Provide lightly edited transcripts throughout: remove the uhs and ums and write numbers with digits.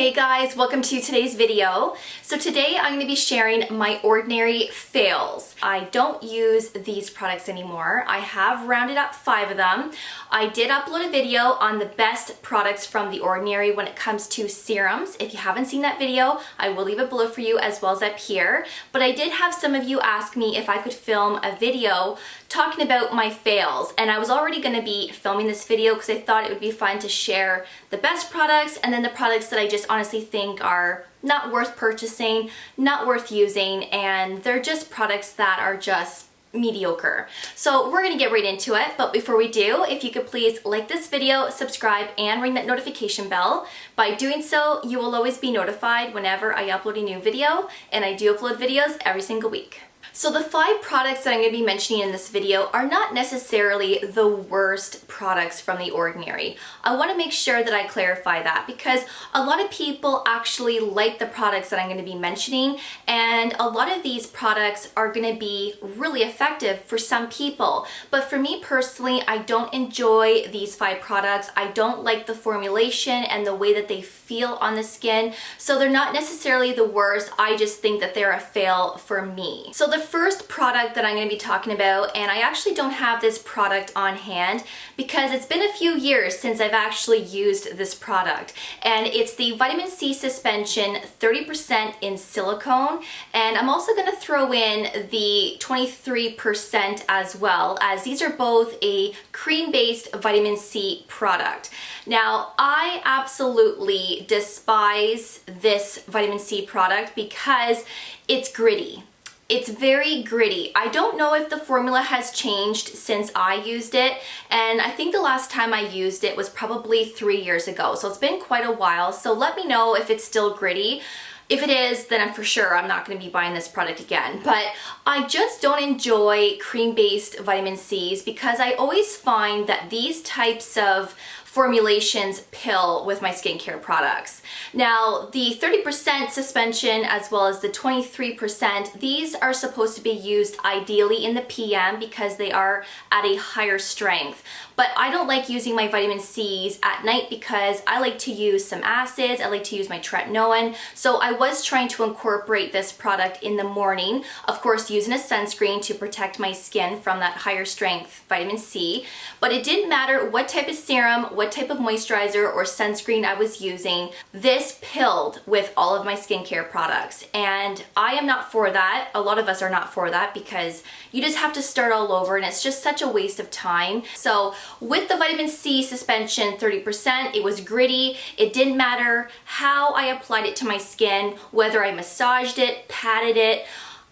Hey guys, welcome to today's video. So today I'm going to be sharing my ordinary fails. I don't use these products anymore. I have rounded up 5 of them. I did upload a video on the best products from The Ordinary when it comes to serums. If you haven't seen that video, I will leave it below for you as well as up here. But I did have some of you ask me if I could film a video talking about my fails, and I was already going to be filming this video because I thought it would be fun to share the best products and then the products that I just honestly think are not worth purchasing, not worth using, and they're just products that are just mediocre. So we're going to get right into it, but before we do, if you could please like this video, subscribe, and ring that notification bell. By doing so, you will always be notified whenever I upload a new video, and I do upload videos every single week. So the 5 products that I'm going to be mentioning in this video are not necessarily the worst products from The Ordinary. I want to make sure that I clarify that because a lot of people actually like the products that I'm going to be mentioning, and a lot of these products are going to be really effective for some people. But for me personally, I don't enjoy these 5 products. I don't like the formulation and the way that they feel on the skin. So they're not necessarily the worst. I just think that they're a fail for me. So the first product that I'm going to be talking about, and I actually don't have this product on hand because it's been a few years since I've actually used this product, and it's the vitamin C suspension 30% in silicone, and I'm also going to throw in the 23% as well, as these are both a cream-based vitamin C product. Now, I absolutely despise this vitamin C product because it's gritty. It's very gritty. I don't know if the formula has changed since I used it, and I think the last time I used it was probably 3 years ago, so it's been quite a while. So let me know if it's still gritty. If it is, then I'm for sure I'm not going to be buying this product again. But I just don't enjoy cream-based vitamin C's because I always find that these types of formulations pill with my skincare products. Now, the 30% suspension as well as the 23%, these are supposed to be used ideally in the PM because they are at a higher strength. But I don't like using my vitamin C's at night because I like to use some acids, I like to use my tretinoin. So I was trying to incorporate this product in the morning, of course using a sunscreen to protect my skin from that higher strength vitamin C. But it didn't matter what type of serum, what type of moisturizer or sunscreen I was using, this pilled with all of my skincare products. And I am not for that. A lot of us are not for that because you just have to start all over and it's just such a waste of time. So with the vitamin C suspension 30%, it was gritty. It didn't matter how I applied it to my skin, whether I massaged it, patted it,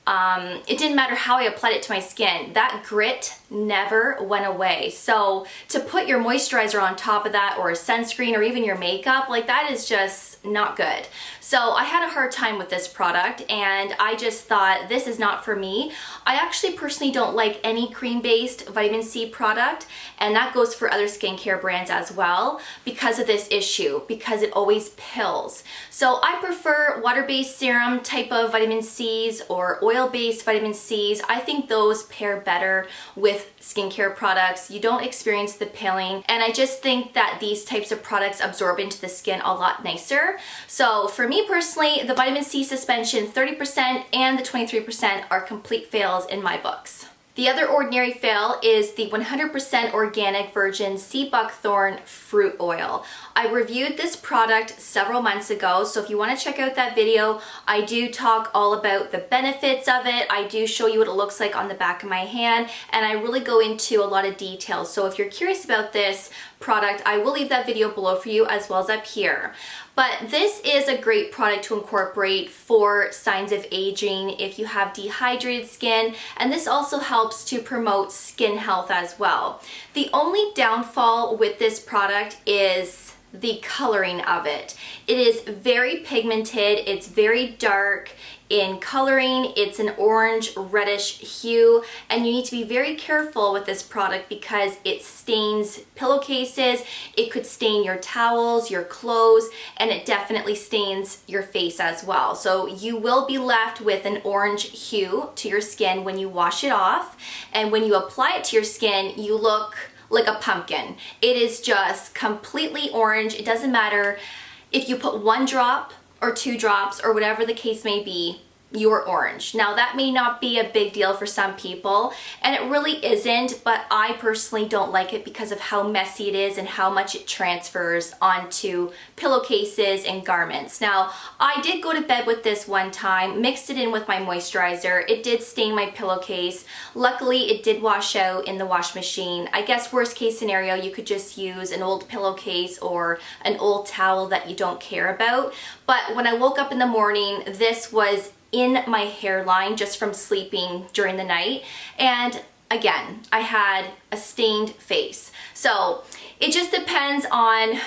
it didn't matter how I applied it to my skin. That grit never went away. So to put your moisturizer on top of that, or a sunscreen, or even your makeup, like that is just not good. So I had a hard time with this product and I just thought this is not for me. I actually personally don't like any cream-based vitamin C product, and that goes for other skincare brands as well because of this issue, because it always pills. So I prefer water-based serum type of vitamin C's or oil-based vitamin C's. I think those pair better with skincare products. You don't experience the pilling, and I just think that these types of products absorb into the skin a lot nicer. So for me personally, the vitamin C suspension 30% and the 23% are complete fails in my books. The other ordinary fail is the 100% organic virgin sea buckthorn fruit oil. I reviewed this product several months ago, so if you want to check out that video, I do talk all about the benefits of it. I do show you what it looks like on the back of my hand, and I really go into a lot of details. So if you're curious about this product, I will leave that video below for you as well as up here. But this is a great product to incorporate for signs of aging if you have dehydrated skin, and this also helps to promote skin health as well. The only downfall with this product is the coloring of it. It is very pigmented, it's very dark in coloring, it's an orange reddish hue, and you need to be very careful with this product because it stains pillowcases, it could stain your towels, your clothes, and it definitely stains your face as well. So you will be left with an orange hue to your skin when you wash it off, and when you apply it to your skin, you look like a pumpkin. It is just completely orange. It doesn't matter If you put 1 drop or 2 drops or whatever the case may be, you're orange. Now that may not be a big deal for some people, and it really isn't, but I personally don't like it because of how messy it is and how much it transfers onto pillowcases and garments. Now, I did go to bed with this one time, mixed it in with my moisturizer. It did stain my pillowcase. Luckily, it did wash out in the wash machine. I guess worst case scenario, you could just use an old pillowcase or an old towel that you don't care about. But when I woke up in the morning, this was in my hairline just from sleeping during the night, and again, I had a stained face. So it just depends on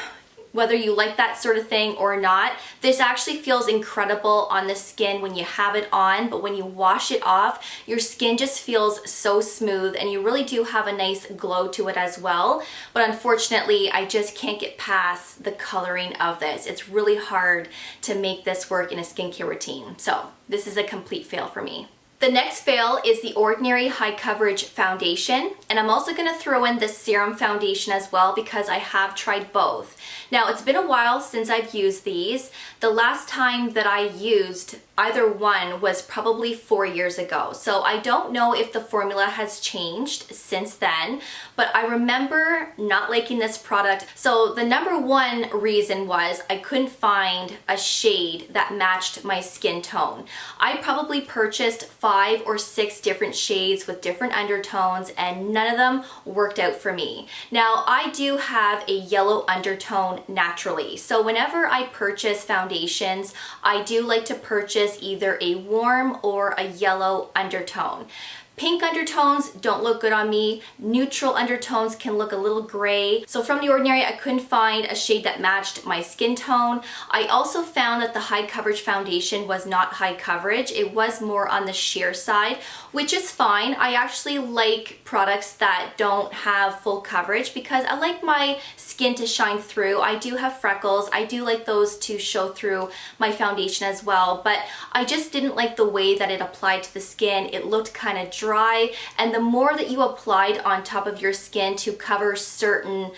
whether you like that sort of thing or not. This actually feels incredible on the skin when you have it on, but when you wash it off, your skin just feels so smooth and you really do have a nice glow to it as well. But unfortunately, I just can't get past the coloring of this. It's really hard to make this work in a skincare routine. So this is a complete fail for me. The next fail is the Ordinary High Coverage Foundation, and I'm also going to throw in the Serum Foundation as well because I have tried both. Now, it's been a while since I've used these. The last time that I used either one was probably 4 years ago, so I don't know if the formula has changed since then, but I remember not liking this product. So the number one reason was I couldn't find a shade that matched my skin tone. I probably purchased 5 or 6 different shades with different undertones, and none of them worked out for me. Now, I do have a yellow undertone naturally, so whenever I purchase foundations, I do like to purchase either a warm or a yellow undertone. Pink undertones don't look good on me. Neutral undertones can look a little gray. So from The Ordinary, I couldn't find a shade that matched my skin tone. I also found that the High Coverage Foundation was not high coverage. It was more on the sheer side, which is fine. I actually like products that don't have full coverage because I like my skin to shine through. I do have freckles. I do like those to show through my foundation as well, but I just didn't like the way that it applied to the skin. It looked kind of dry, and the more that you applied on top of your skin to cover certain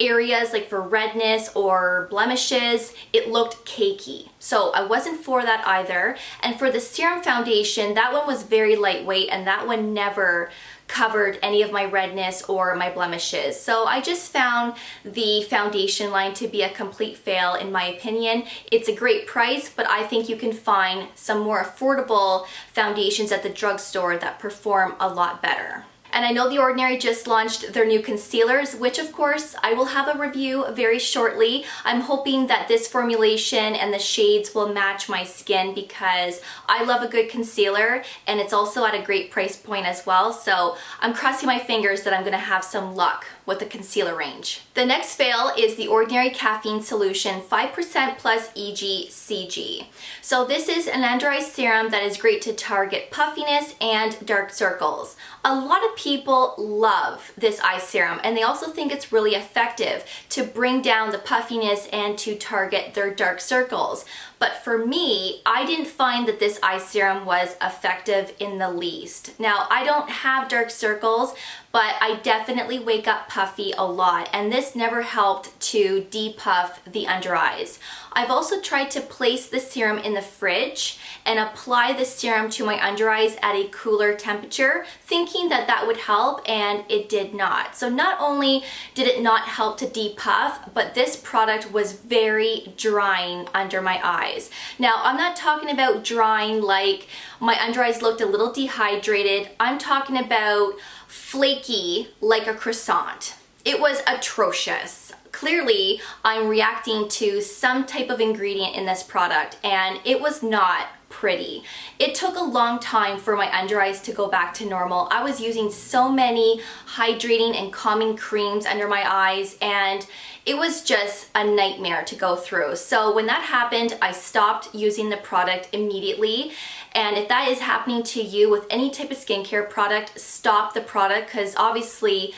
areas, like for redness or blemishes, it looked cakey. So I wasn't for that either. And for the Serum Foundation, that one was very lightweight, and that one never covered any of my redness or my blemishes. So I just found the foundation line to be a complete fail in my opinion. It's a great price, but I think you can find some more affordable foundations at the drugstore that perform a lot better. And I know The Ordinary just launched their new concealers, which of course I will have a review very shortly. I'm hoping that this formulation and the shades will match my skin because I love a good concealer, and it's also at a great price point as well. So I'm crossing my fingers that I'm gonna have some luck with the concealer range. The next fail is the Ordinary Caffeine Solution 5% plus EGCG. So this is an under eye serum that is great to target puffiness and dark circles. A lot of people love this eye serum, and they also think it's really effective to bring down the puffiness and to target their dark circles. But for me, I didn't find that this eye serum was effective in the least. Now, I don't have dark circles, but I definitely wake up puffy a lot, and this never helped to depuff the under eyes. I've also tried to place the serum in the fridge and apply the serum to my under eyes at a cooler temperature, thinking that that would help, and it did not. So not only did it not help to depuff, but this product was very drying under my eyes. Now, I'm not talking about drying like my under eyes looked a little dehydrated. I'm talking about flaky like a croissant. It was atrocious. Clearly, I'm reacting to some type of ingredient in this product, and it was not pretty. It took a long time for my under eyes to go back to normal. I was using so many hydrating and calming creams under my eyes, and it was just a nightmare to go through. So when that happened, I stopped using the product immediately. And if that is happening to you with any type of skincare product, stop the product, because obviously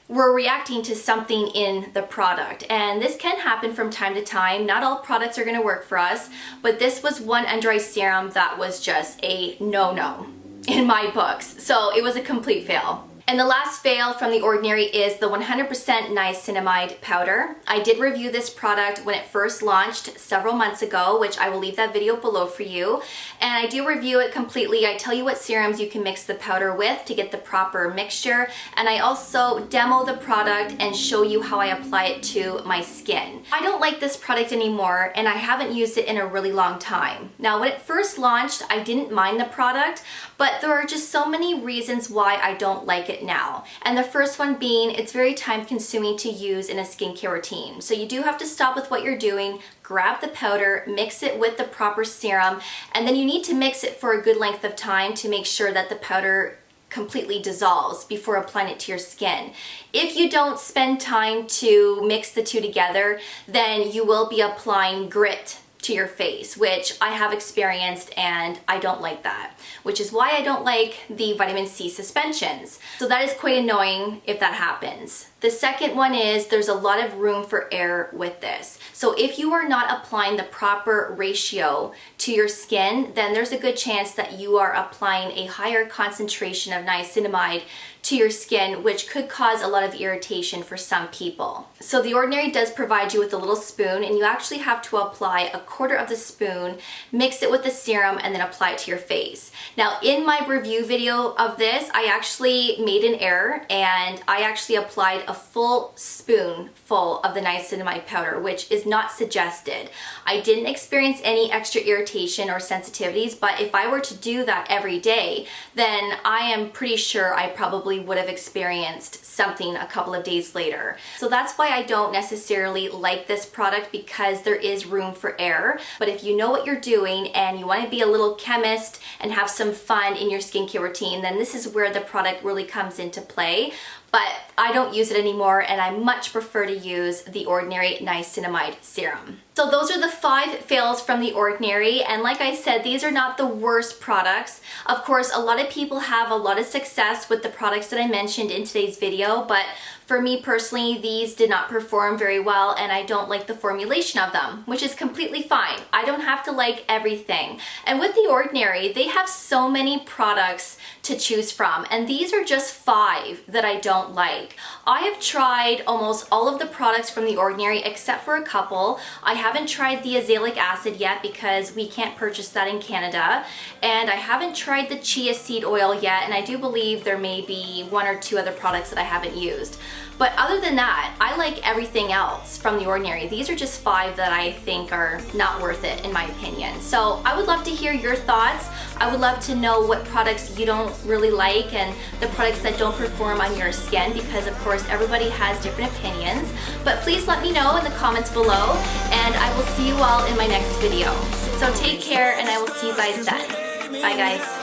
we're reacting to something in the product, and this can happen from time to time. Not all products are going to work for us, but this was one under eye serum that was just a no-no in my books. So it was a complete fail. And the last fail from The Ordinary is the 100% niacinamide powder. I did review this product when it first launched several months ago, which I will leave that video below for you. And I do review it completely. I tell you what serums you can mix the powder with to get the proper mixture. And I also demo the product and show you how I apply it to my skin. I don't like this product anymore, and I haven't used it in a really long time. Now, when it first launched, I didn't mind the product, but there are just so many reasons why I don't like it now. And the first one being, it's very time consuming to use in a skincare routine. So you do have to stop with what you're doing, grab the powder, mix it with the proper serum, and then you need to mix it for a good length of time to make sure that the powder completely dissolves before applying it to your skin. If you don't spend time to mix the two together, then you will be applying grit to your face, which I have experienced, and I don't like that, which is why I don't like the vitamin C suspensions. So that is quite annoying if that happens. The second one is there's a lot of room for error with this. So if you are not applying the proper ratio to your skin, then there's a good chance that you are applying a higher concentration of niacinamide to your skin, which could cause a lot of irritation for some people. So The Ordinary does provide you with a little spoon, and you actually have to apply a quarter of the spoon, mix it with the serum, and then apply it to your face. Now, in my review video of this, I actually made an error, and I actually applied a full spoon full of the niacinamide powder, which is not suggested. I didn't experience any extra irritation or sensitivities, but if I were to do that every day, then I am pretty sure I probably would have experienced something a couple of days later. So that's why I don't necessarily like this product, because there is room for error. But if you know what you're doing and you want to be a little chemist and have some fun in your skincare routine, then this is where the product really comes into play. But I don't use it anymore, and I much prefer to use The Ordinary Niacinamide Serum. So those are the 5 fails from The Ordinary, and like I said, these are not the worst products. Of course, a lot of people have a lot of success with the products that I mentioned in today's video, but for me personally, these did not perform very well, and I don't like the formulation of them, which is completely fine. I don't have to like everything. And with The Ordinary, they have so many products to choose from, and these are just 5 that I don't like. I have tried almost all of the products from The Ordinary except for a couple. I haven't tried the azelaic acid yet because we can't purchase that in Canada, and I haven't tried the chia seed oil yet, and I do believe there may be 1 or 2 other products that I haven't used. But other than that, I like everything else from The Ordinary. These are just 5 that I think are not worth it, in my opinion. So I would love to hear your thoughts. I would love to know what products you don't really like and the products that don't perform on your skin, because of course everybody has different opinions. But please let me know in the comments below, and I will see you all in my next video. So take care, and I will see you guys then. Bye guys.